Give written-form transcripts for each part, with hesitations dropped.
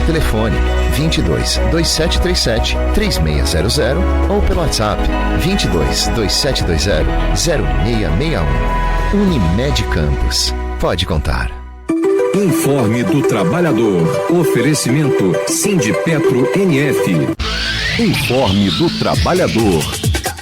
telefone 22 2737 3600 ou pelo WhatsApp 22 2720 0661. Unimed Campos. Pode contar. Informe do Trabalhador. Oferecimento Sindipetro NF. Informe do Trabalhador.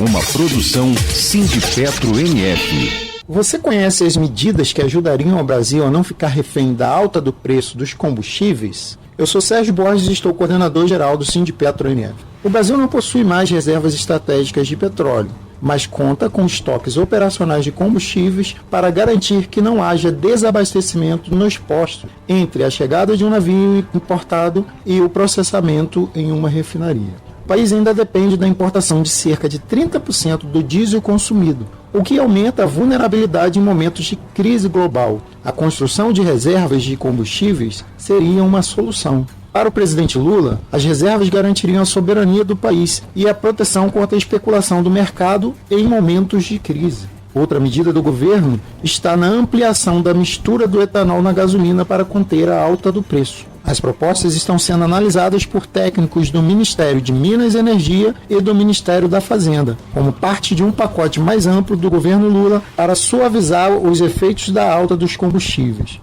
Uma produção Sindipetro NF. Você conhece as medidas que ajudariam o Brasil a não ficar refém da alta do preço dos combustíveis? Eu sou Sérgio Borges e estou coordenador-geral do Sindipetro NF. O Brasil não possui mais reservas estratégicas de petróleo, mas conta com estoques operacionais de combustíveis para garantir que não haja desabastecimento nos postos entre a chegada de um navio importado e o processamento em uma refinaria. O país ainda depende da importação de cerca de 30% do diesel consumido, o que aumenta a vulnerabilidade em momentos de crise global. A construção de reservas de combustíveis seria uma solução. Para o presidente Lula, as reservas garantiriam a soberania do país e a proteção contra a especulação do mercado em momentos de crise. Outra medida do governo está na ampliação da mistura do etanol na gasolina para conter a alta do preço. As propostas estão sendo analisadas por técnicos do Ministério de Minas e Energia e do Ministério da Fazenda, como parte de um pacote mais amplo do governo Lula para suavizar os efeitos da alta dos combustíveis.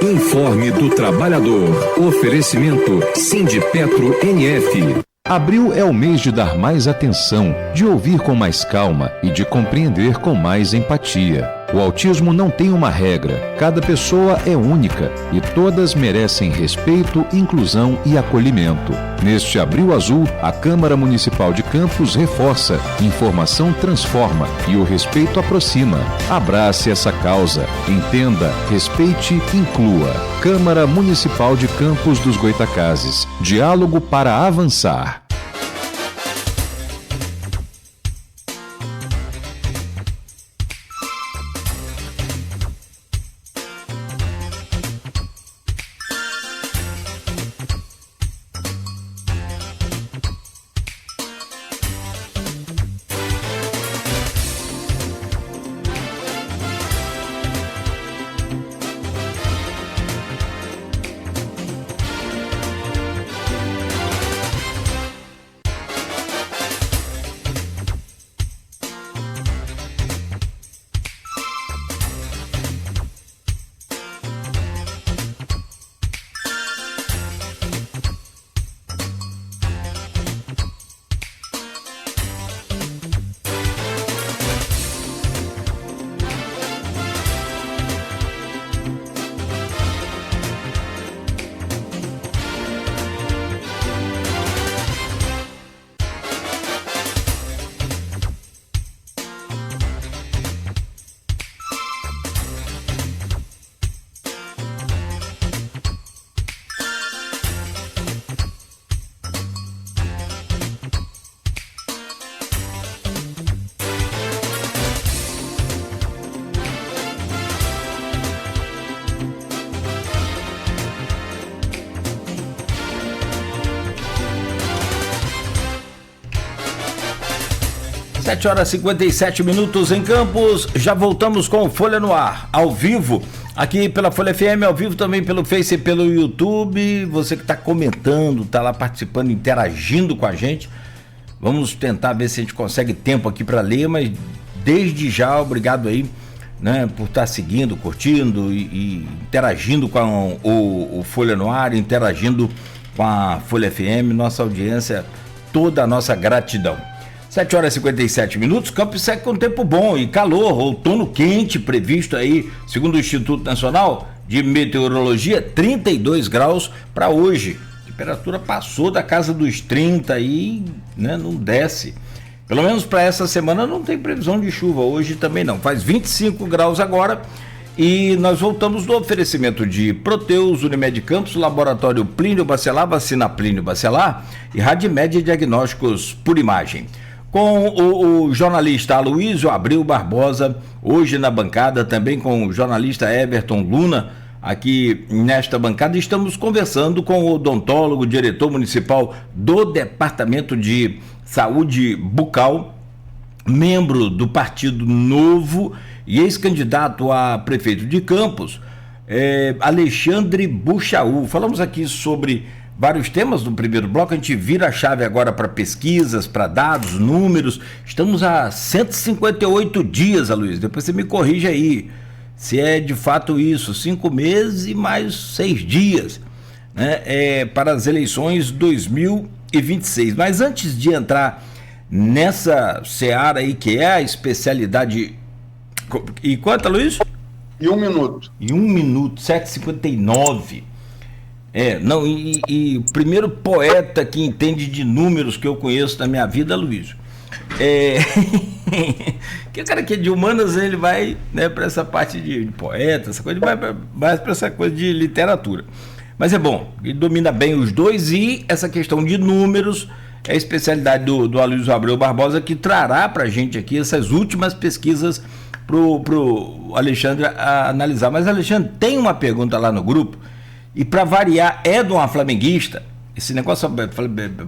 Informe do Trabalhador. Oferecimento Sindipetro NF. Abril é o mês de dar mais atenção, de ouvir com mais calma e de compreender com mais empatia. O autismo não tem uma regra, cada pessoa é única e todas merecem respeito, inclusão e acolhimento. Neste Abril Azul, a Câmara Municipal de Campos reforça: informação transforma e o respeito aproxima. Abrace essa causa, entenda, respeite, inclua. Câmara Municipal de Campos dos Goitacazes. Diálogo para avançar. Sete horas e 57 minutos em Campos. Já voltamos com o Folha no Ar, ao vivo, aqui pela Folha FM, ao vivo também pelo Face e pelo YouTube. Você que está comentando, está lá participando, interagindo com a gente. Vamos tentar ver se a gente consegue tempo aqui para ler, mas desde já, obrigado aí, né, por estar seguindo, curtindo e interagindo com o Folha no Ar, interagindo com a Folha FM, nossa audiência, toda a nossa gratidão. 7 horas e 57 minutos, Campos segue com tempo bom e calor, outono quente previsto aí, segundo o Instituto Nacional de Meteorologia, 32 graus para hoje. A temperatura passou da casa dos 30 e, né, não desce. Pelo menos para essa semana não tem previsão de chuva, hoje também não. Faz 25 graus agora e nós voltamos do oferecimento de Proteus, Unimed Campos, Laboratório Plínio Bacelar, Vacina Plínio Bacelar e Radimed Diagnósticos por Imagem. Com o jornalista Aloysio Abreu Barbosa, hoje na bancada, também com o jornalista Everton Luna, aqui nesta bancada, estamos conversando com o odontólogo, diretor municipal do Departamento de Saúde Bucal, membro do Partido Novo e ex-candidato a prefeito de Campos, Alexandre Buchaú. Falamos aqui sobre vários temas no primeiro bloco. A gente vira a chave agora para pesquisas, para dados, números. Estamos há 158 dias, Aloysio. Depois você me corrige aí se é de fato isso, 5 meses e mais 6 dias, né, para as eleições 2026. Mas antes de entrar nessa seara aí, que é a especialidade... E quanto, Luiz? Em 1 minuto. Em 1 minuto, 7h59. E o primeiro poeta que entende de números que eu conheço na minha vida é Luiz. Que o cara que é de humanas, ele vai, né, para essa parte de poeta, essa coisa, vai mais para essa coisa de literatura. Mas é bom, ele domina bem os dois, e essa questão de números é a especialidade do Aloysio Abreu Barbosa, que trará para a gente aqui essas últimas pesquisas pro Alexandre analisar. Mas, Alexandre, tem uma pergunta lá no grupo, e para variar é de uma flamenguista. Esse negócio,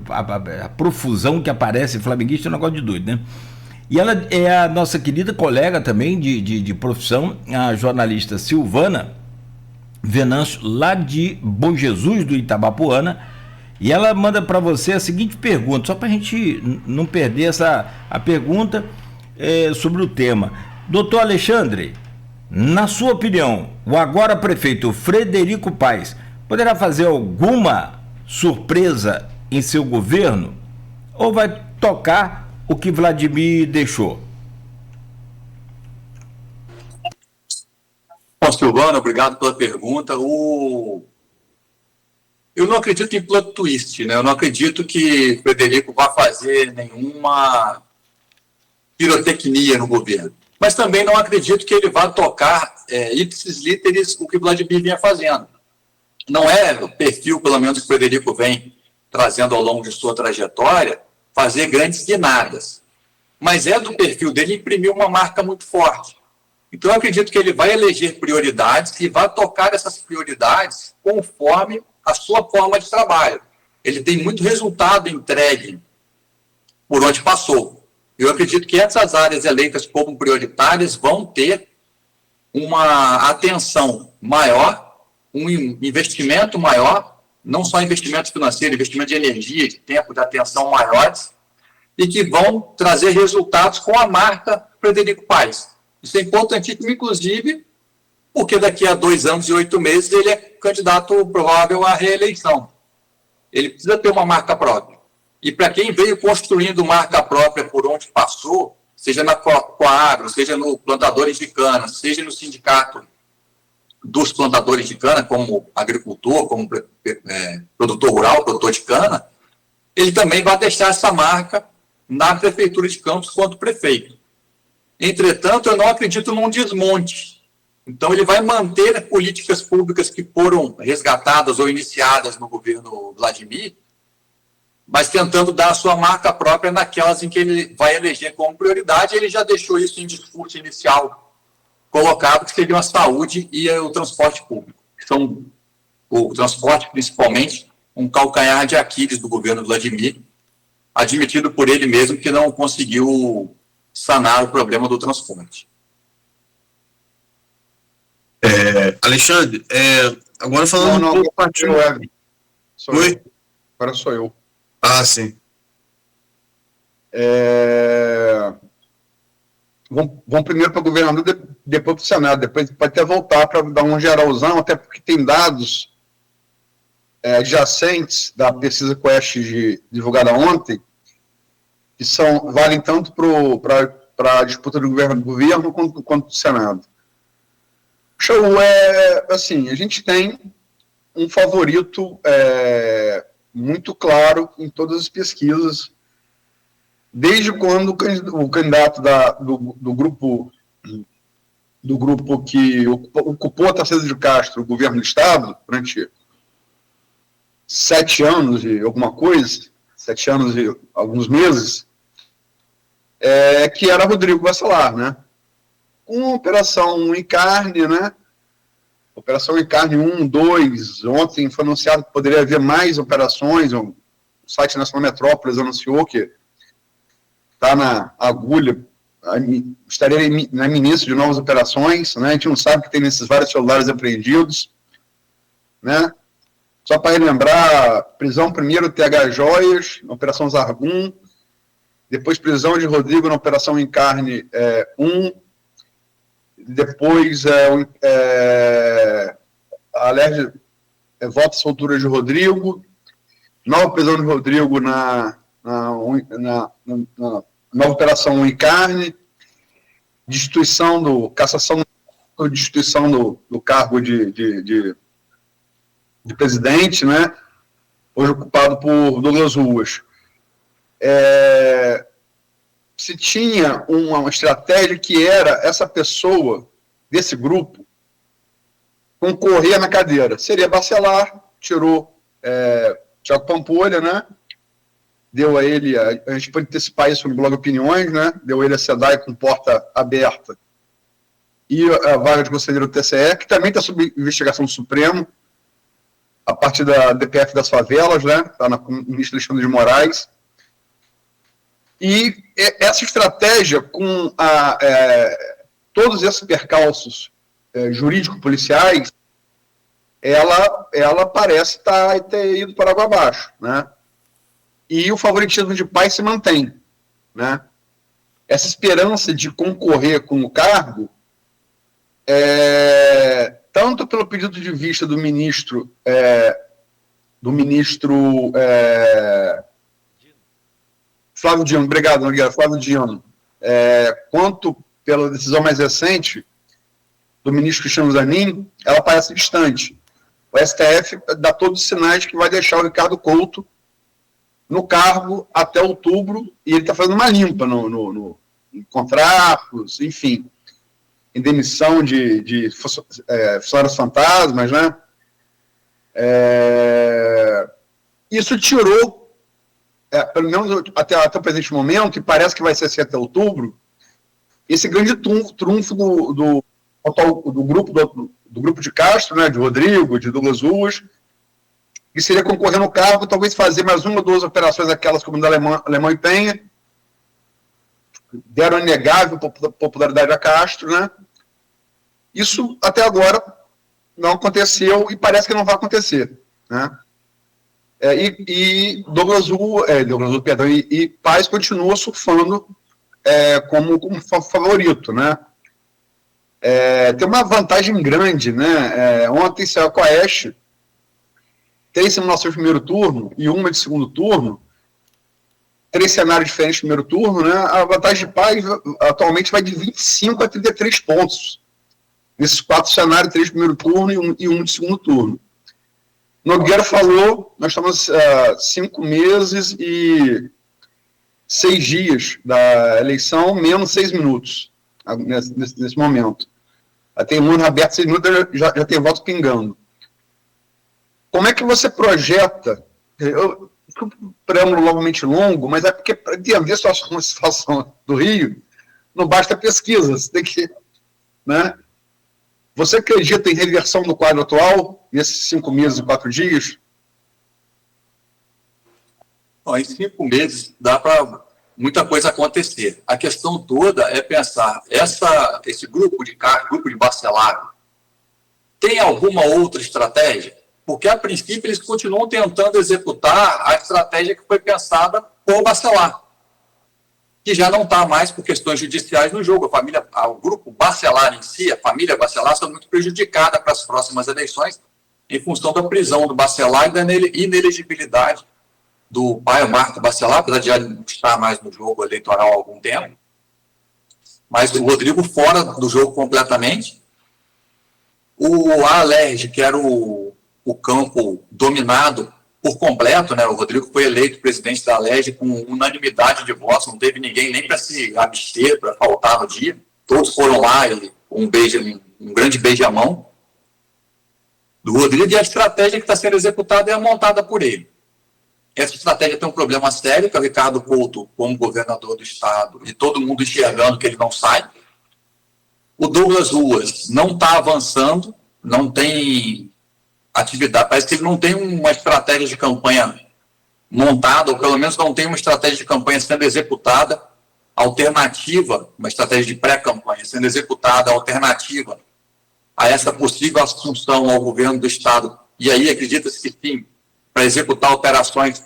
a profusão que aparece flamenguista é um negócio de doido, né? E ela é a nossa querida colega também de profissão, a jornalista Silvana Venâncio, lá de Bom Jesus, do Itabapoana, e ela manda para você a seguinte pergunta, só para a gente não perder a pergunta sobre o tema. Doutor Alexandre, na sua opinião, o agora prefeito Frederico Paes poderá fazer alguma surpresa em seu governo, ou vai tocar o que Vladimir deixou? Bom, Silvano, obrigado pela pergunta. Eu não acredito em plot twist, né? Eu não acredito que Frederico vá fazer nenhuma pirotecnia no governo. Mas também não acredito que ele vá tocar ipsis literis o que Vladimir vinha fazendo. Não é o perfil, pelo menos, que o Frederico vem trazendo ao longo de sua trajetória, fazer grandes guinadas. Mas é do perfil dele imprimir uma marca muito forte. Então, eu acredito que ele vai eleger prioridades e vai tocar essas prioridades conforme a sua forma de trabalho. Ele tem muito resultado entregue por onde passou. Eu acredito que essas áreas eleitas como prioritárias vão ter uma atenção maior, um investimento maior, não só investimento financeiro, investimento de energia, de tempo, de atenção maiores, e que vão trazer resultados com a marca Frederico Paes. Isso é importantíssimo, inclusive, porque daqui a 2 anos e 8 meses ele é candidato provável à reeleição. Ele precisa ter uma marca própria. E para quem veio construindo marca própria por onde passou, seja na Coagro, seja no Plantadores de Cana, seja no sindicato dos plantadores de cana, como agricultor, como produtor rural, produtor de cana, ele também vai deixar essa marca na Prefeitura de Campos quanto prefeito. Entretanto, eu não acredito num desmonte. Então, ele vai manter políticas públicas que foram resgatadas ou iniciadas no governo Vladimir, mas tentando dar a sua marca própria naquelas em que ele vai eleger como prioridade. Ele já deixou isso em discurso inicial colocado, que seriam a saúde e o transporte público. São, o transporte, principalmente, um calcanhar de Aquiles do governo Vladimir, admitido por ele mesmo que não conseguiu sanar o problema do transporte. Alexandre, agora falando um pouco... Oi? Agora sou eu. Ah, sim. Vamos primeiro para o governador, depois para o Senado, depois pode até voltar para dar um geralzão, até porque tem dados adjacentes da pesquisa Quest divulgada ontem, que valem tanto para a disputa do governo quanto do Senado. Show, assim, a gente tem um favorito muito claro em todas as pesquisas, desde quando o candidato do grupo que ocupou a Tarcísio de Castro, o governo do Estado, durante 7 anos e alguma coisa, 7 anos e alguns meses, que era Rodrigo Bacelar, né? Uma operação em carne, né? Operação em carne 1, 2, ontem foi anunciado que poderia haver mais operações, o site Nacional Metrópolis anunciou que está na agulha, estaria na iminência de novas operações, né? A gente não sabe o que tem nesses vários celulares apreendidos, né? Só para relembrar, prisão primeiro TH Joias, na Operação Zargum, depois prisão de Rodrigo na Operação Encarne 1, depois alerta, volta à soltura de Rodrigo, nova prisão de Rodrigo na nova Operação Encarne, cassação do cargo de presidente, né? Hoje ocupado por Douglas Ruas. Se tinha uma estratégia que era essa pessoa desse grupo concorrer na cadeira. Seria Bacelar, tirou Thiago Pampolha, né? Deu a ele, a gente pode antecipar isso no blog Opiniões, né? Deu a ele a SEDAI com porta aberta e a vaga de conselheiro do TCE, que também está sob investigação do Supremo, a partir da DPF das favelas, né? Está na ministra Alexandre de Moraes. E essa estratégia, com todos esses percalços jurídico-policiais, ela parece ter ido para água abaixo, né? E o favoritismo de Paes se mantém, né? Essa esperança de concorrer com o cargo, tanto pelo pedido de vista do ministro Flávio Dino, obrigado, Flávio Dino, quanto pela decisão mais recente do ministro Cristiano Zanin, ela parece distante. O STF dá todos os sinais que vai deixar o Ricardo Couto no cargo até outubro, e ele está fazendo uma limpa em contratos, enfim, em demissão de funcionários fantasmas, né? Isso tirou, pelo menos até o presente momento, e parece que vai ser assim até outubro, esse grande trunfo do grupo de Castro, né, de Rodrigo, de Douglas Ruas, que seria concorrer no cargo, talvez fazer mais uma ou duas operações, aquelas como da Alemão e Penha, deram inegável popularidade a Castro, né? Isso até agora não aconteceu e parece que não vai acontecer, né? E Paes continua surfando como favorito, né? Tem uma vantagem grande, né? Ontem saiu a Coeste, 3 simulações de primeiro turno e uma de segundo turno, 3 cenários diferentes de primeiro turno, né? A vantagem de Paes atualmente vai de 25 a 33 pontos. Nesses 4 cenários, 3 de primeiro turno e um de segundo turno. Nogueira falou, nós estamos 5 meses e 6 dias da eleição, menos 6 minutos nesse momento. Tem um ano aberto 6 minutos, já tem voto pingando. Como é que você projeta? Um preâmbulo novamente longo, mas é porque para entender a situação do Rio, não basta pesquisa, você tem que, né? Você acredita em reversão do quadro atual, nesses 5 meses e 4 dias? Em 5 meses dá para muita coisa acontecer. A questão toda é pensar, esse grupo de Bacelar tem alguma outra estratégia? Porque, a princípio, eles continuam tentando executar a estratégia que foi pensada por Bacelar, que já não está mais por questões judiciais no jogo. O grupo Bacelar em si, a família Bacelar, está muito prejudicada para as próximas eleições em função da prisão do Bacelar e da inelegibilidade do pai, o Marco Bacelar, apesar de já não estar mais no jogo eleitoral há algum tempo. Mas o Rodrigo fora do jogo completamente. O Alerj, que era o campo dominado por completo, né? O Rodrigo foi eleito presidente da Alerj com unanimidade de votos, não teve ninguém nem para se abster, para faltar no dia. Todos foram lá, e um grande beijamão do Rodrigo, e a estratégia que está sendo executada é a montada por ele. Essa estratégia tem um problema sério, que é o Ricardo Couto, como governador do estado, e todo mundo enxergando que ele não sai. O Douglas Ruas não está avançando, não tem atividade, parece que ele não tem uma estratégia de campanha montada, ou pelo menos não tem uma estratégia de campanha sendo executada, alternativa, uma estratégia de pré-campanha sendo executada, alternativa a essa possível assunção ao governo do estado e aí acredita-se que sim, para executar operações,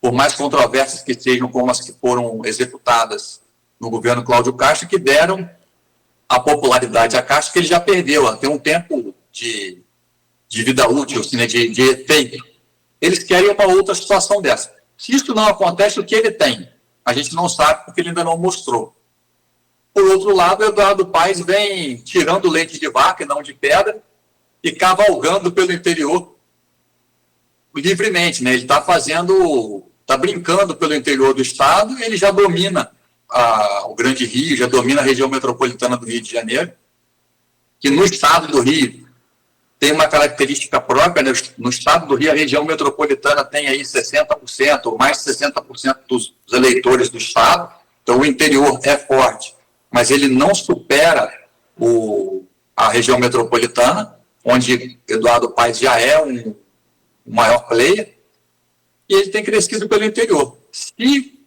por mais controversas que sejam, como as que foram executadas no governo Cláudio Castro, que deram a popularidade a Castro, que ele já perdeu, ela tem um tempo de vida útil, assim, né, de efeito. Eles querem uma outra situação dessa. Se isso não acontece, o que ele tem? A gente não sabe, porque ele ainda não mostrou. Por outro lado, o Eduardo Paes vem tirando leite de vaca e não de pedra e cavalgando pelo interior livremente, né? Ele está brincando pelo interior do estado e ele já domina o Grande Rio, já domina a região metropolitana do Rio de Janeiro, que no estado do Rio tem uma característica própria, né? No estado do Rio, a região metropolitana tem aí 60%, ou mais de 60% dos eleitores do estado, então o interior é forte, mas ele não supera a região metropolitana, onde Eduardo Paes já é um maior player, e ele tem crescido pelo interior. Se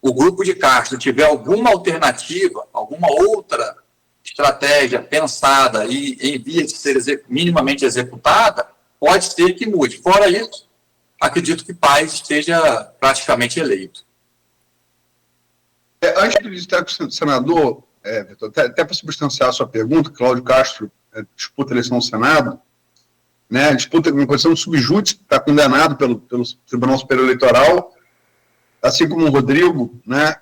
o grupo de Castro tiver alguma alternativa, alguma outra estratégia pensada e em vias de ser minimamente executada, pode ser que mude. Fora isso, acredito que Paes esteja praticamente eleito. Antes de visitar o senador, Vitor, até para substanciar a sua pergunta, Cláudio Castro disputa a eleição ao Senado, né, disputa uma condição de subjúdice, está condenado pelo Tribunal Superior Eleitoral, assim como o Rodrigo, né,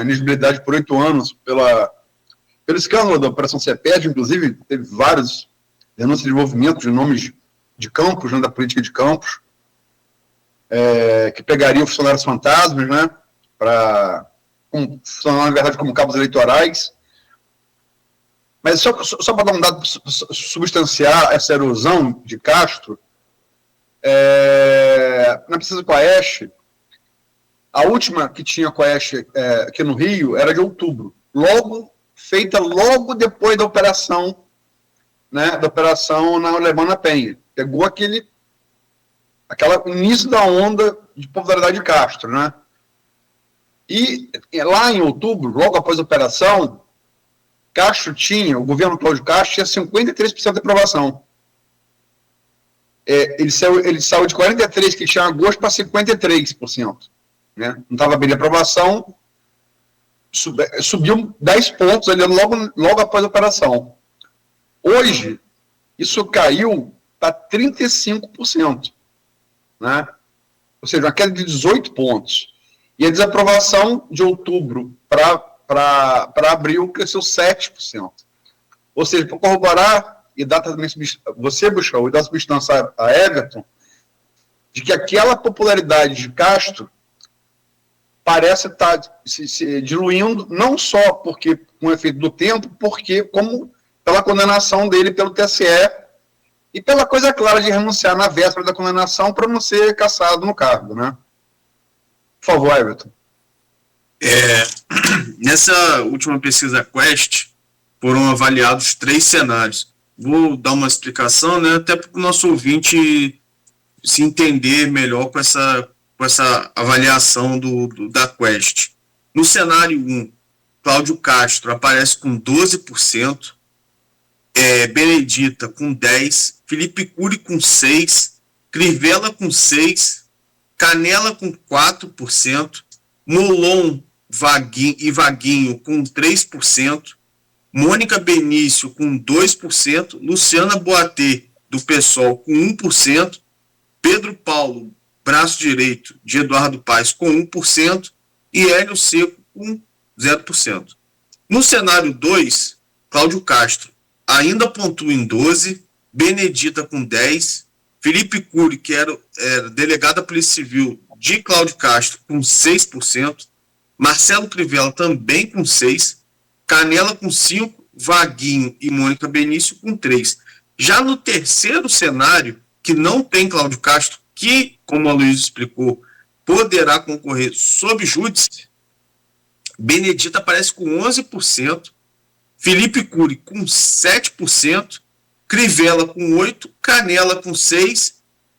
inelegibilidade por 8 anos pelo escândalo da Operação Ceped, inclusive teve várias denúncias de envolvimento de nomes de Campos, né, da política de Campos, que pegariam funcionários fantasmas, né, para funcionar, na verdade, como cabos eleitorais. Mas só para dar um dado, substanciar essa erosão de Castro, na pesquisa com a Coaeste, a última que tinha Coaeste aqui no Rio era de outubro, feita logo depois da operação, né, na Alemã Penha. Pegou aquele início da onda de popularidade de Castro, né? E lá em outubro, logo após a operação, o governo Cláudio Castro tinha 53% de aprovação. Ele saiu de 43% que tinha em agosto para 53%. Né? Não estava bem de aprovação, subiu 10 pontos ali logo após a operação. Hoje, isso caiu para 35%. Né? Ou seja, uma queda de 18 pontos. E a desaprovação de outubro para abril cresceu 7%. Ou seja, para corroborar e dar também você, Buchão, e dar substância a Everton, de que aquela popularidade de Castro parece estar se diluindo, não só porque com o efeito do tempo, como pela condenação dele pelo TSE e pela coisa clara de renunciar na véspera da condenação para não ser cassado no cargo, né? Por favor, Everton. Nessa última pesquisa Quest, foram avaliados 3 cenários. Vou dar uma explicação, né, até para o nosso ouvinte se entender melhor com essa avaliação da Quest. No cenário 1, Cláudio Castro aparece com 12%, Benedita com 10%, Felipe Cury com 6%, Crivella com 6%, Canela com 4%, Molon e Vaguinho com 3%, Mônica Benício com 2%, Luciana Boatê, do PSOL, com 1%, Pedro Paulo, braço direito de Eduardo Paes, com 1%, e Hélio Seco com 0%. No cenário 2, Cláudio Castro ainda pontua em 12%, Benedita com 10%, Felipe Cury, que era delegado da Polícia Civil de Cláudio Castro, com 6%, Marcelo Crivella também com 6%, Canela com 5%, Vaguinho e Mônica Benício com 3%. Já no terceiro cenário, que não tem Cláudio Castro, que, como a Luiz explicou, poderá concorrer sob júdice, Benedita aparece com 11%, Felipe Cury com 7%, Crivella com 8%, Canela com 6%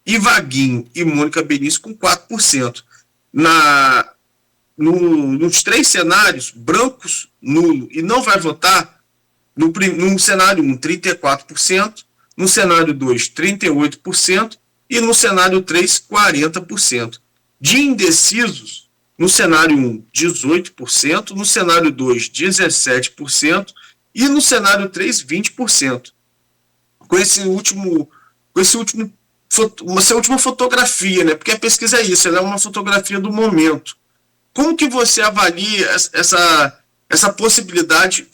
e Vaguinho e Mônica Benício com 4%. Nos 3 cenários, brancos, nulo e não vai votar, no cenário 1, 34%, no cenário 2, 38%, e no cenário 3, 40%. De indecisos, no cenário 1, 18%, no cenário 2, 17%, e no cenário 3, 20%. Essa última fotografia, né? Porque a pesquisa é isso, ela é uma fotografia do momento. Como que você avalia essa possibilidade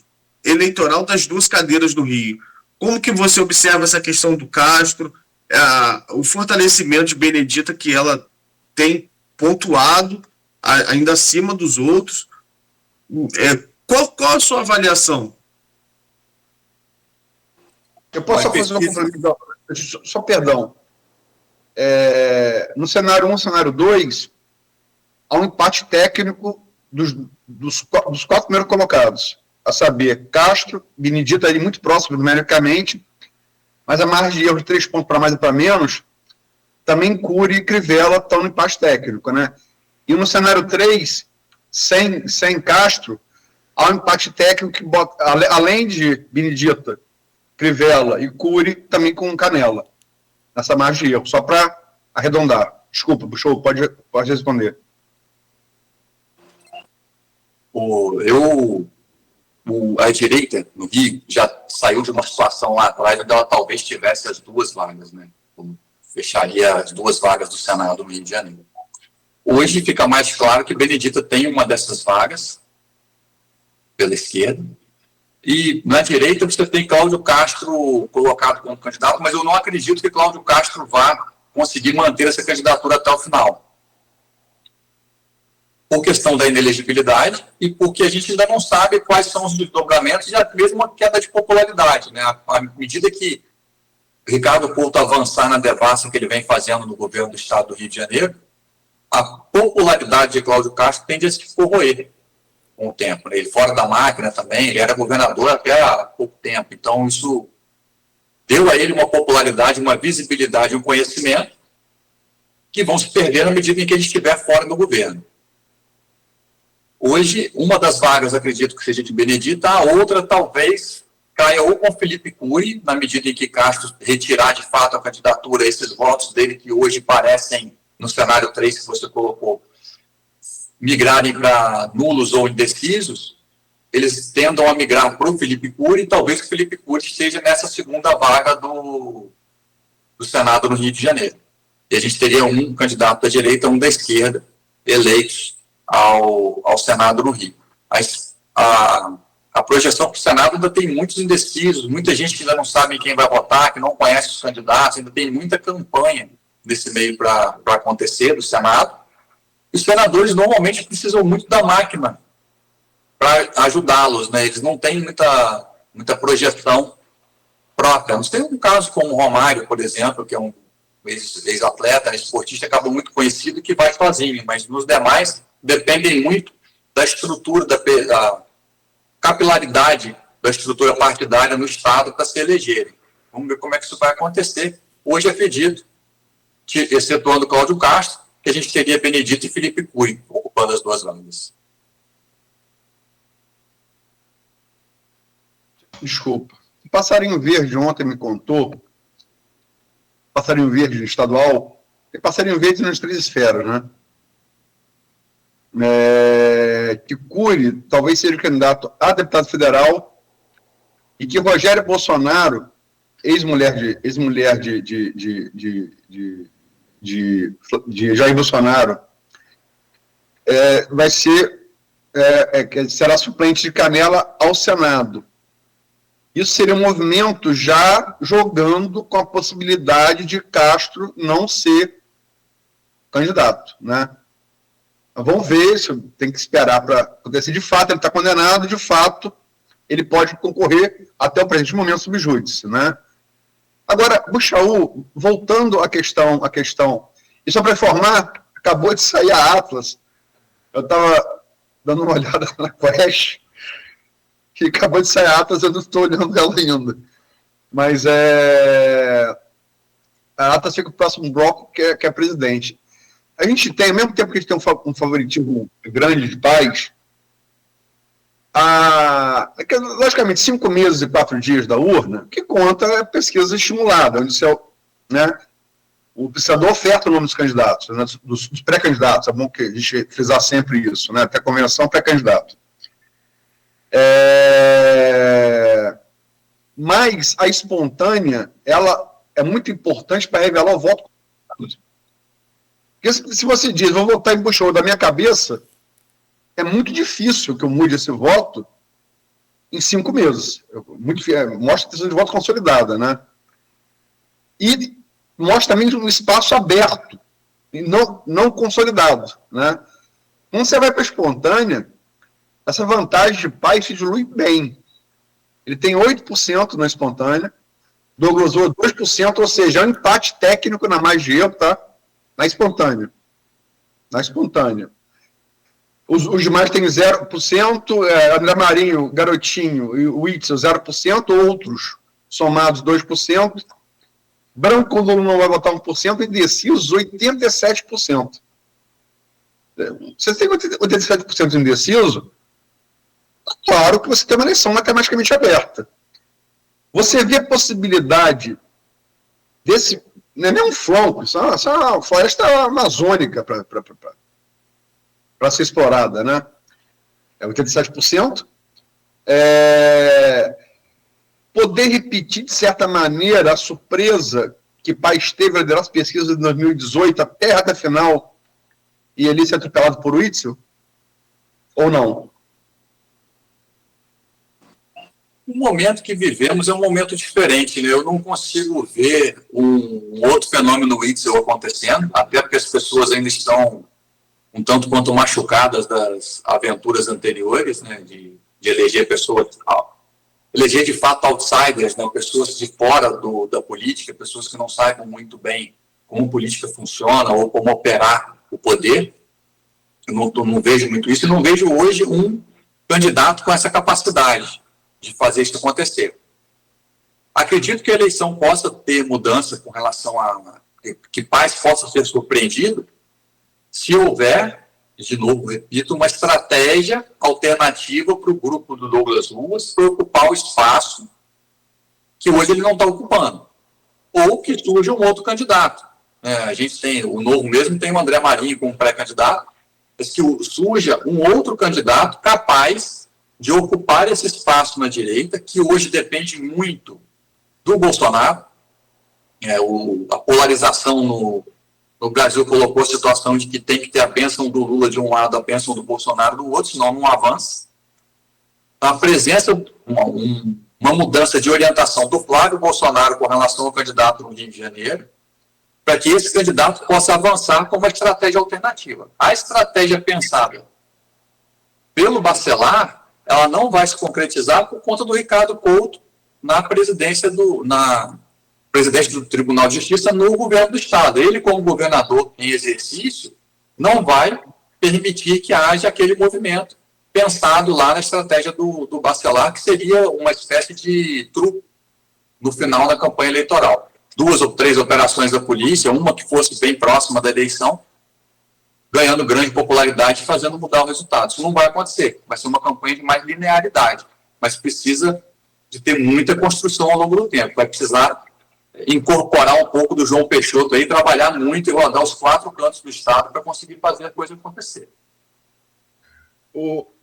eleitoral das duas cadeiras do Rio? Como que você observa essa questão do Castro, o fortalecimento de Benedita que ela tem pontuado ainda acima dos outros? Qual a sua avaliação? Eu posso fazer uma complementação? Só perdão. No cenário 1 e cenário 2, há um empate técnico dos 4 primeiros colocados, a saber, Castro, Benedita ali muito próximo numericamente, mas a margem de erro de 3 pontos para mais e para menos, também Cury e Crivella estão no empate técnico, né? E no cenário 3, sem Castro, há um empate técnico que bota, além de Benedita, Crivella e Cury, também com Canela, nessa margem de erro, só para arredondar. Desculpa, Buchou, pode responder. A direita no Rio já saiu de uma situação lá atrás onde ela talvez tivesse as 2 vagas, né? Fecharia as 2 vagas do Senado no Rio de Janeiro. Hoje fica mais claro que Benedita tem uma dessas vagas pela esquerda, e na direita você tem Cláudio Castro colocado como candidato, mas eu não acredito que Cláudio Castro vá conseguir manter essa candidatura até o final. Por questão da inelegibilidade e porque a gente ainda não sabe quais são os desdobramentos e até mesmo a queda de popularidade, né? À medida que Ricardo Couto avançar na devassa que ele vem fazendo no governo do estado do Rio de Janeiro, a popularidade de Cláudio Castro tende a se corroer com o tempo, né? Ele fora da máquina também, ele era governador até há pouco tempo, então isso deu a ele uma popularidade, uma visibilidade, um conhecimento que vão se perder na medida em que ele estiver fora do governo. Hoje, uma das vagas, acredito que seja de Benedita, a outra talvez caia ou com Felipe Cury, na medida em que Castro retirar de fato a candidatura, esses votos dele que hoje parecem, no cenário 3 que você colocou, migrarem para nulos ou indecisos, eles tendam a migrar para o Felipe Cury, e talvez o Felipe Cury esteja nessa segunda vaga do Senado no Rio de Janeiro. E a gente teria um candidato da direita, um da esquerda, eleitos ao Senado no Rio. A projeção para o Senado ainda tem muitos indecisos, muita gente que ainda não sabe quem vai votar, que não conhece os candidatos, ainda tem muita campanha nesse meio para acontecer do Senado. Os senadores normalmente precisam muito da máquina para ajudá-los, né? Eles não têm muita projeção própria. Nós temos um caso como o Romário, por exemplo, que é um ex-atleta, esportista, acaba muito conhecido, que vai sozinho, mas nos demais dependem muito da estrutura, da capilaridade da estrutura partidária no Estado para se elegerem. Vamos ver como é que isso vai acontecer. Hoje acredito, excetuando Cláudio Castro, que a gente teria Benedita e Felipe Cury ocupando as 2 vagas. Desculpa. O Passarinho Verde ontem me contou, Passarinho Verde estadual, tem Passarinho Verde nas 3 esferas, né? Que Cury talvez seja candidato a deputado federal e que Rogério Bolsonaro, ex-mulher de Jair Bolsonaro, vai ser será suplente de Canela ao Senado. Isso seria um movimento já jogando com a possibilidade de Castro não ser candidato, né? Vamos ver, isso tem que esperar para acontecer. De fato, ele está condenado, de fato, ele pode concorrer até o presente momento sub júdice, né? Agora, Buchaú, voltando à questão, e só para informar, acabou de sair a Atlas, eu estava dando uma olhada na Quest, que acabou de sair a Atlas, eu não estou olhando ela ainda, mas a Atlas fica o próximo bloco, que é presidente. A gente tem, ao mesmo tempo que a gente tem um favoritismo grande de paz, Logicamente, 5 meses e 4 dias da urna, que conta é pesquisa estimulada, onde o pesquisador oferta o nome dos candidatos, né, dos pré-candidatos. É bom que a gente frisar sempre isso, né, até convenção pré-candidato. Mas a espontânea, ela é muito importante para revelar o voto. Porque se você diz, vou votar em Buchholz da minha cabeça, é muito difícil que eu mude esse voto em 5 meses. Mostra a decisão de voto consolidada, né? E mostra também um espaço aberto, e não consolidado, né? Quando você vai para a espontânea, essa vantagem de Paes se dilui bem. Ele tem 8% na espontânea, Douglas Ouro 2%, ou seja, é um empate técnico na margem de erro, tá? Na espontânea. Os demais têm 0%, André Marinho, Garotinho e o Witzel 0%, outros somados 2%, Branco Lula não vai votar 1%, e indecisos 87%. Você tem 87% de indeciso, claro que você tem uma eleição matematicamente aberta. Você vê a possibilidade desse, não é nem um flanco, isso é uma floresta amazônica para ser explorada, né? É 87%. Poder repetir, de certa maneira, a surpresa que Paes teve a liderar as pesquisas de 2018 até a reta final e ele ser atropelado por Witzel? Ou não? O momento que vivemos é um momento diferente, né? Eu não consigo ver um outro fenômeno Witzel acontecendo, até porque as pessoas ainda estão um tanto quanto machucadas das aventuras anteriores, né? De eleger pessoas, eleger de fato outsiders, né? Pessoas de fora da política, pessoas que não saibam muito bem como política funciona ou como operar o poder. Eu não vejo muito isso, e não vejo hoje um candidato com essa capacidade de fazer isso acontecer. Acredito que a eleição possa ter mudança com relação a que Paes possa ser surpreendido se houver, de novo, repito, uma estratégia alternativa para o grupo do Douglas Ruas para ocupar o espaço que hoje ele não está ocupando. Ou que surja um outro candidato. A gente tem, o Novo mesmo tem o André Marinho como pré-candidato, mas que surja um outro candidato capaz de ocupar esse espaço na direita, que hoje depende muito do Bolsonaro. A polarização no Brasil colocou a situação de que tem que ter a bênção do Lula de um lado, a bênção do Bolsonaro do outro, senão não avança. A presença, uma mudança de orientação do Flávio Bolsonaro com relação ao candidato no Rio de Janeiro, para que esse candidato possa avançar com uma estratégia alternativa. A estratégia pensada pelo Bacelar, ela não vai se concretizar por conta do Ricardo Couto na presidência do Tribunal de Justiça no governo do Estado. Ele, como governador em exercício, não vai permitir que haja aquele movimento pensado lá na estratégia do Bacelar, que seria uma espécie de truque no final da campanha eleitoral. 2 ou 3 operações da polícia, uma que fosse bem próxima da eleição, ganhando grande popularidade e fazendo mudar o resultado. Isso não vai acontecer. Vai ser uma campanha de mais linearidade, mas precisa de ter muita construção ao longo do tempo. Vai precisar incorporar um pouco do João Peixoto aí, trabalhar muito e rodar os 4 cantos do Estado para conseguir fazer a coisa acontecer.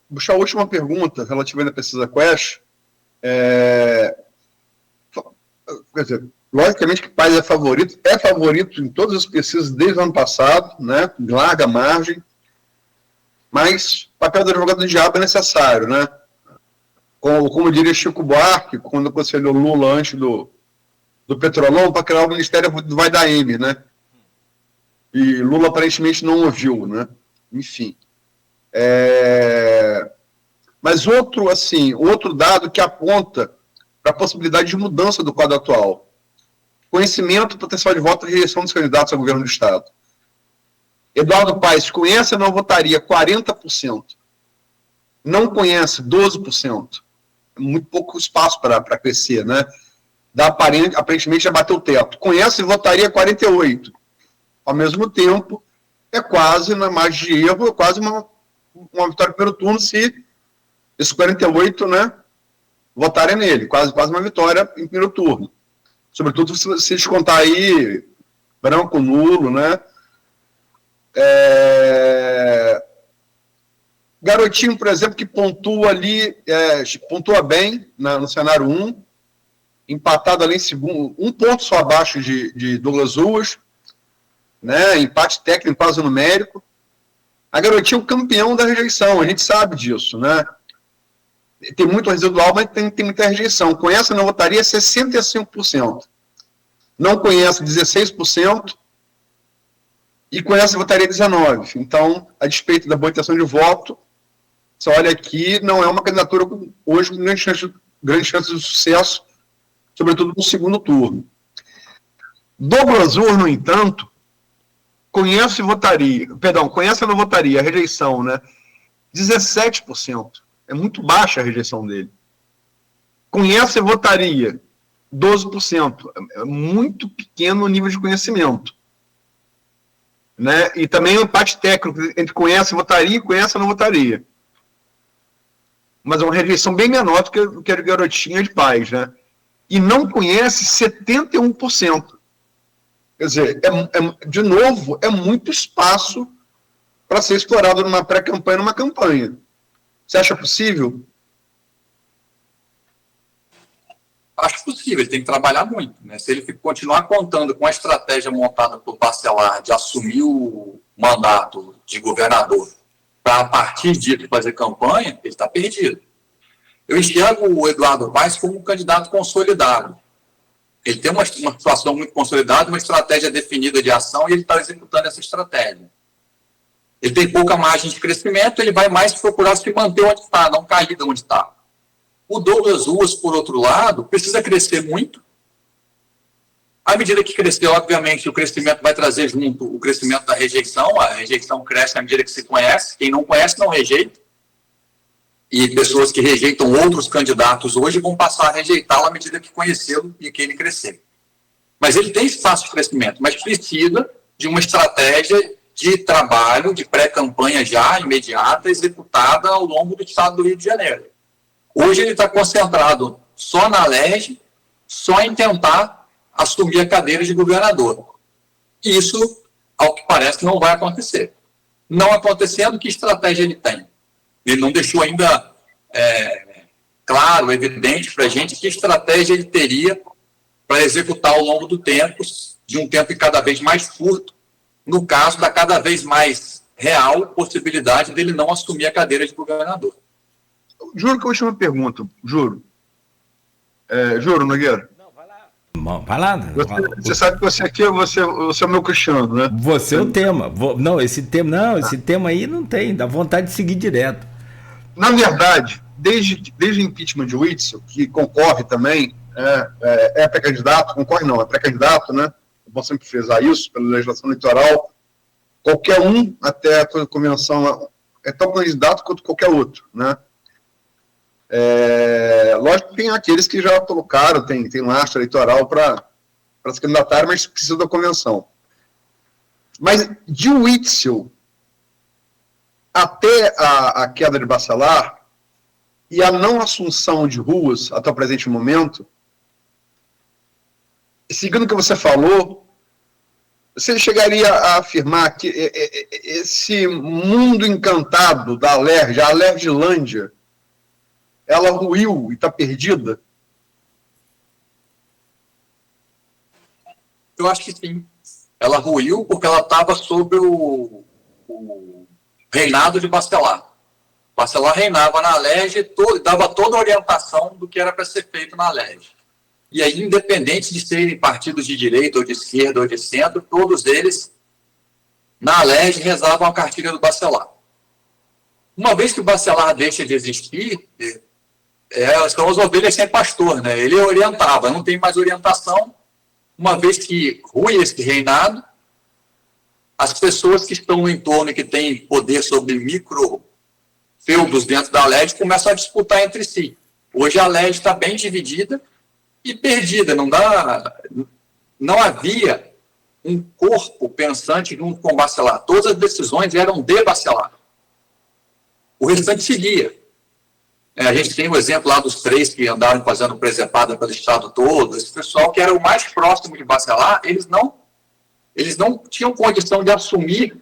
Puxar a última pergunta relativa à pesquisa Quest. Quer dizer, logicamente que Paes é favorito em todas as pesquisas desde o ano passado, né, de larga margem, mas o papel do advogado do diabo é necessário, né? Como diria Chico Buarque, quando aconselhou Lula antes do Petrolão, para criar o Ministério do Vai da M, né? E Lula aparentemente não ouviu, né? Enfim. Mas outro dado que aponta para a possibilidade de mudança do quadro atual. Conhecimento, potencial de voto e rejeição dos candidatos ao governo do Estado. Eduardo Paes conhece ou não votaria 40%. Não conhece 12%. Muito pouco espaço para crescer, né? Aparentemente já bateu o teto. Conhece e votaria 48%. Ao mesmo tempo, é quase, na margem de erro, é quase uma vitória no primeiro turno se esses 48, né, votarem nele, quase uma vitória em primeiro turno. Sobretudo se descontar aí branco, nulo, né? Garotinho, por exemplo, que pontua ali, pontua bem no cenário 1, empatado ali em segundo, um ponto só abaixo de Douglas Ruas, né? Empate técnico quase numérico. A Garotinho é o campeão da rejeição, a gente sabe disso, né? Tem muito residual, mas tem muita rejeição. Conhece, não votaria 65%. Não conhece 16%. E conhece, votaria 19%. Então, a despeito da boa intenção de voto, você olha aqui, não é uma candidatura com, hoje com grande chance de sucesso, sobretudo no segundo turno. Douglas Ruas, no entanto, conhece e não votaria, a rejeição, né? 17%. É muito baixa a rejeição dele. Conhece e votaria, 12%. É muito pequeno o nível de conhecimento. Né? E também o empate técnico entre conhece e votaria e conhece e não votaria. Mas é uma rejeição bem menor do que a Garotinha de Paz, né? E não conhece 71%. Quer dizer, de novo, é muito espaço para ser explorado numa pré-campanha, numa campanha. Você acha possível? Acho possível, ele tem que trabalhar muito, né? Se ele continuar contando com a estratégia montada por Bacelar de assumir o mandato de governador para, a partir disso, fazer campanha, ele está perdido. Eu enxergo o Eduardo Paes como um candidato consolidado. Ele tem uma situação muito consolidada, uma estratégia definida de ação, e ele está executando essa estratégia. Ele tem pouca margem de crescimento, ele vai mais procurar se manter onde está, não cair de onde está. O Douglas Ruas, por outro lado, precisa crescer muito. À medida que crescer, obviamente, o crescimento vai trazer junto o crescimento da rejeição. A rejeição cresce à medida que se conhece. Quem não conhece, não rejeita. E pessoas que rejeitam outros candidatos hoje vão passar a rejeitá-lo à medida que conhecê-lo e que ele crescer. Mas ele tem espaço de crescimento, mas precisa de uma estratégia de trabalho, de pré-campanha já imediata, executada ao longo do estado do Rio de Janeiro. Hoje ele está concentrado só na LERJ, só em tentar assumir a cadeira de governador. Isso, ao que parece, não vai acontecer. Não acontecendo, que estratégia ele tem? Ele não deixou ainda claro, evidente para a gente que estratégia ele teria para executar ao longo do tempo, de um tempo cada vez mais curto, no caso da cada vez mais real possibilidade dele não assumir a cadeira de governador. Juro que eu vou te uma pergunta, juro. Juro, Nogueira. Não, vai lá. Vai lá. Você sabe que você aqui você é o meu Cristiano, né? Você é o tema. Esse tema aí não tem, dá vontade de seguir direto. Na verdade, desde o impeachment de Witzel, que concorre também, é pré-candidato, concorre não, é pré-candidato, né? É bom sempre frisar isso, pela legislação eleitoral. Qualquer um, até a convenção, é tão candidato quanto qualquer outro, né? Lógico que tem aqueles que já colocaram, tem lastro eleitoral para se candidatar, mas precisa da convenção. Mas de Witzel até a queda de Bacelar e a não assunção de Ruas até o presente momento, seguindo o que você falou, você chegaria a afirmar que esse mundo encantado da LERJ, a LERJlândia, ela ruiu e está perdida? Eu acho que sim. Ela ruiu porque ela estava sob o reinado de Bacelar. Bacelar reinava na LERJ e dava toda a orientação do que era para ser feito na LERJ. E aí, independente de serem partidos de direita ou de esquerda ou de centro, todos eles, na LERJ, rezavam a cartilha do Bacelar. Uma vez que o Bacelar deixa de existir, são as ovelhas sem pastor, né? Ele orientava, não tem mais orientação. Uma vez que rui esse reinado, as pessoas que estão no entorno e que têm poder sobre micro-feudos dentro da LERJ começam a disputar entre si. Hoje a LERJ está bem dividida e perdida. Não havia um corpo pensante junto com o Bacelar. Todas as decisões eram de Bacelar. O restante seguia. A gente tem o exemplo lá dos 3 que andaram fazendo presepada pelo estado todo. Esse pessoal que era o mais próximo de Bacelar, eles não tinham condição de assumir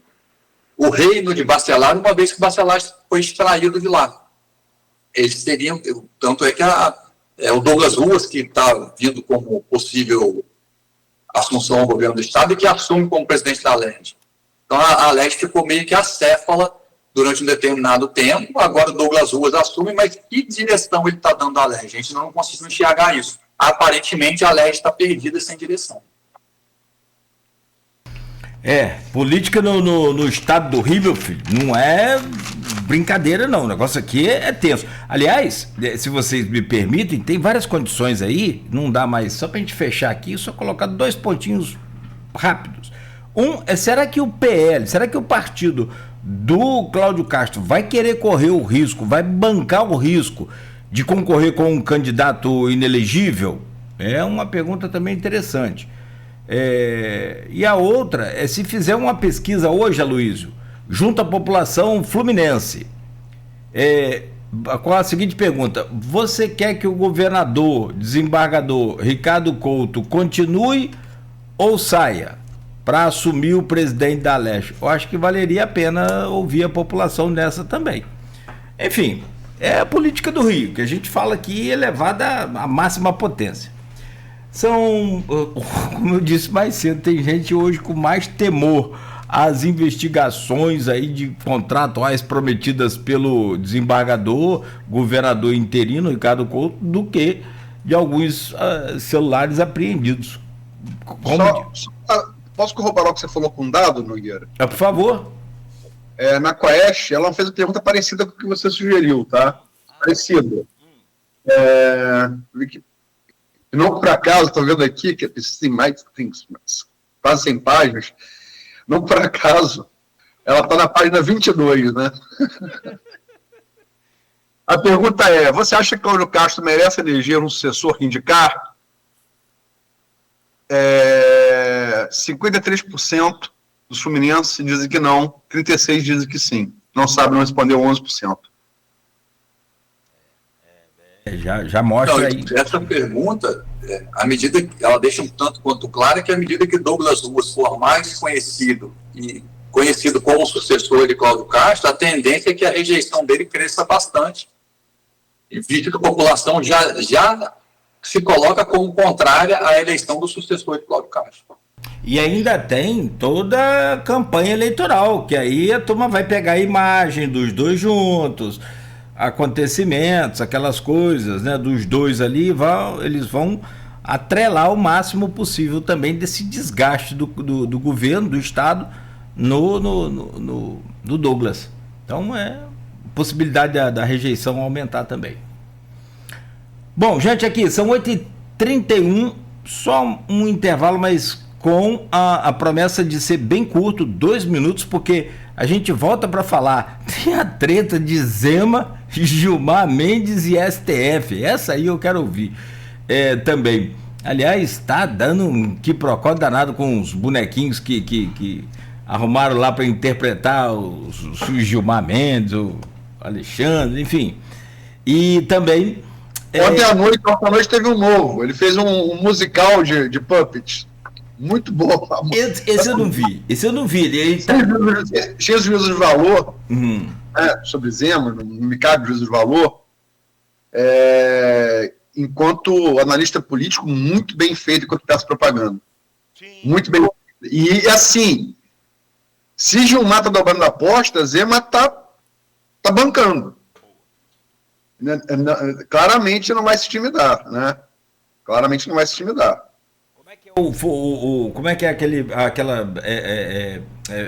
o reino de Bacelar, uma vez que Bacelar foi extraído de lá. Eles teriam, tanto é que o Douglas Ruas, que está vindo como possível assunção ao governo do estado e que assume como presidente da LERJ. Então a LERJ ficou meio que acéfala durante um determinado tempo. Agora o Douglas Ruas assume, mas que direção ele está dando à LERJ? A gente não conseguiu enxergar isso. Aparentemente a LERJ está perdida sem direção. Política no estado do Rio, meu filho, não é brincadeira não, o negócio aqui é tenso. Aliás, se vocês me permitem, tem várias condições aí, não dá mais, só pra gente fechar aqui, só colocar 2 pontinhos rápidos. Será que o PL, será que o partido do Cláudio Castro vai querer correr o risco, vai bancar o risco de concorrer com um candidato inelegível? É uma pergunta também interessante. E a outra é se fizer uma pesquisa hoje, Aloysio, junto à população fluminense, com a seguinte pergunta: você quer que o governador, desembargador Ricardo Couto continue ou saia para assumir o presidente da LERJ? Eu acho que valeria a pena ouvir a população nessa também. Enfim, é a política do Rio, que a gente fala aqui elevada à máxima potência. Como eu disse mais cedo, tem gente hoje com mais temor às investigações aí de contratuais prometidas pelo desembargador, governador interino, Ricardo Couto, do que de alguns celulares apreendidos. Posso corroborar o que você falou com um dado, Nogueira? Por favor. Na Coest, ela fez uma pergunta parecida com o que você sugeriu, tá? Parecida. Não por acaso, estou vendo aqui, que tem quase 100 páginas, não por acaso, ela está na página 22, né? A pergunta é: você acha que Cláudio Castro merece eleger um sucessor que indicar? 53% dos fluminenses dizem que não, 36% dizem que sim. Não sabe, não respondeu 11%. Já mostra aí. Essa pergunta, à medida que ela deixa um tanto quanto clara, que à medida que Douglas Ruas for mais conhecido como sucessor de Cláudio Castro, a tendência é que a rejeição dele cresça bastante. E visto que a população já se coloca como contrária à eleição do sucessor de Cláudio Castro. E ainda tem toda a campanha eleitoral, que aí a turma vai pegar a imagem dos dois juntos, acontecimentos, aquelas coisas, né, dos dois ali, eles vão atrelar o máximo possível também desse desgaste do governo, do Estado no Douglas. Então possibilidade da rejeição aumentar também. Bom, gente, aqui são 8h31, só um intervalo, mas com a promessa de ser bem curto, 2 minutos, porque a gente volta para falar. Tem a treta de Zema, Gilmar Mendes e STF. Essa aí eu quero ouvir também. Aliás, está dando um quiprocó danado com os bonequinhos que arrumaram lá para interpretar o Gilmar Mendes, o Alexandre, enfim. E também... Ontem à noite teve um novo. Ele fez um musical de puppets. Muito bom. Esse eu não vi. Ele tá... Cheio de juízo de valor, sobre Zema, não me cabe juízo de valor. Enquanto analista político, muito bem feito enquanto está se propagando. Sim. Muito bem. E assim, se Gilmar está dobrando a aposta, Zema está bancando. Claramente não vai se intimidar, né? Claramente não vai se intimidar. Como é que é aquela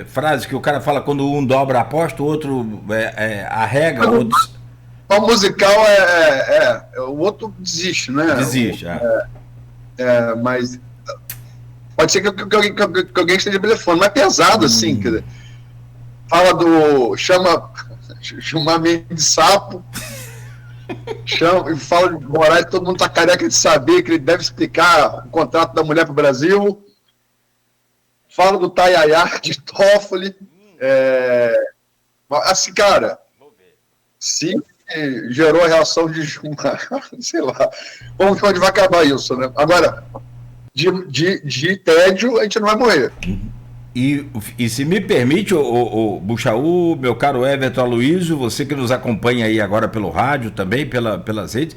frase que o cara fala quando um dobra a aposta, o outro arrega, o outro... O musical o outro desiste, né? Desiste, mas pode ser que alguém esteja telefone, mas é pesado, assim, quer dizer, fala chama Gilmar Mendes de sapo, e fala de Moraes, todo mundo está careca de saber que ele deve explicar o contrato da mulher para o Brasil. Fala do Tayayá de Toffoli. Assim, cara, se gerou a reação de Juma. Sei lá. Vamos ver onde vai acabar isso, né? Agora, de tédio, a gente não vai morrer. E se me permite, o Buchaú, meu caro Everton Aloysio, você que nos acompanha aí agora pelo rádio também, pelas redes,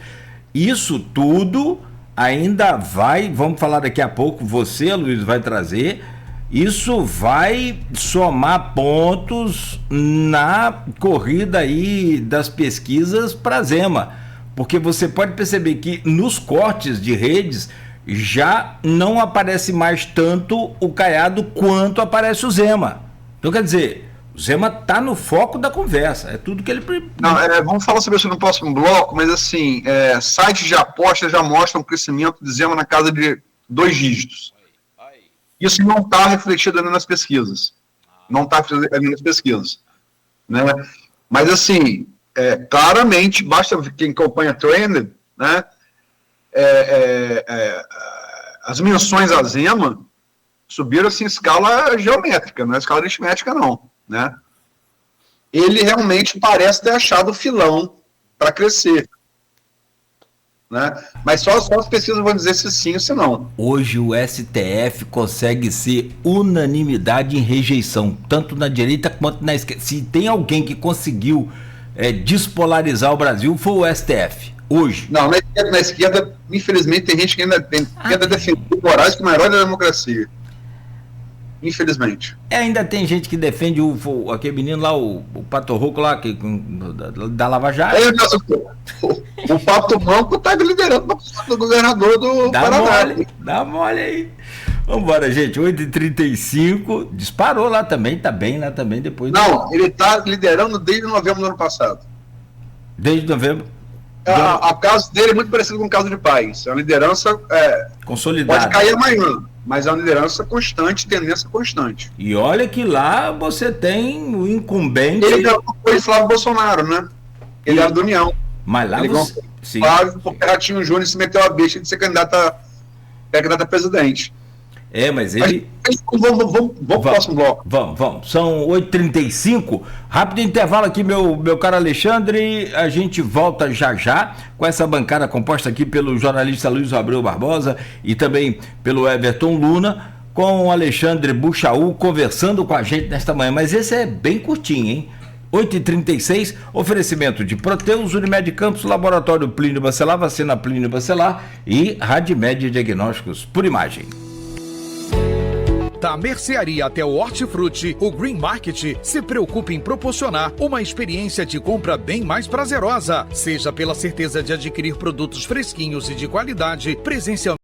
isso tudo ainda vai, vamos falar daqui a pouco, você, Aloysio, vai trazer, isso vai somar pontos na corrida aí das pesquisas para Zema, porque você pode perceber que nos cortes de redes já não aparece mais tanto o Caiado quanto aparece o Zema. Então, quer dizer, o Zema tá no foco da conversa, é tudo que ele... Não, vamos falar sobre isso no próximo bloco, mas assim, sites de apostas já mostram um crescimento de Zema na casa de 2 dígitos. Isso não está refletido ainda nas pesquisas. Não está refletido ainda nas pesquisas. Né? Mas assim, claramente, basta quem acompanha Trend, né? As menções a Zema subiram assim em escala geométrica, não é escala aritmética não, né? Ele realmente parece ter achado o filão para crescer, né? Mas só as pesquisas vão dizer se sim ou se não. Hoje o STF consegue ser unanimidade em rejeição, tanto na direita quanto na esquerda. Se tem alguém que conseguiu despolarizar o Brasil, foi o STF. Hoje. Não, na esquerda, infelizmente, tem gente que ainda tenta defender Moraes como herói da democracia. Infelizmente. Ainda tem gente que defende aquele menino lá, o Pato Rouco lá, da Lava Jato. O Pato Manco está liderando o governador do Paraná. Dá mole aí. Vambora, gente. 8h35. Disparou lá também, tá bem lá também depois. Não, ele está liderando desde novembro do ano passado. Desde novembro? O caso dele é muito parecido com o caso de Paes. É uma liderança consolidada. Pode cair amanhã, mas é uma liderança constante, tendência constante. E olha que lá você tem o incumbente. Ele foi Flávio Bolsonaro, né? Ele era do União. Mas lá ele você... Flávio, porque Ratinho Júnior se meteu a besta de ser candidato a presidente. Mas ele... Vamos pro próximo bloco. Vamos. São 8h35. Rápido intervalo aqui, meu caro Alexandre. A gente volta já com essa bancada composta aqui pelo jornalista Luiz Abreu Barbosa e também pelo Everton Luna, com o Alexandre Buchaú conversando com a gente nesta manhã. Mas esse é bem curtinho, hein? 8h36, oferecimento de Proteus, Unimed Campos, Laboratório Plínio Bacelar, Vacina Plínio Bacelar e Radimed Diagnósticos por Imagem. Da mercearia até o hortifruti, o Green Market se preocupa em proporcionar uma experiência de compra bem mais prazerosa, seja pela certeza de adquirir produtos fresquinhos e de qualidade presencialmente.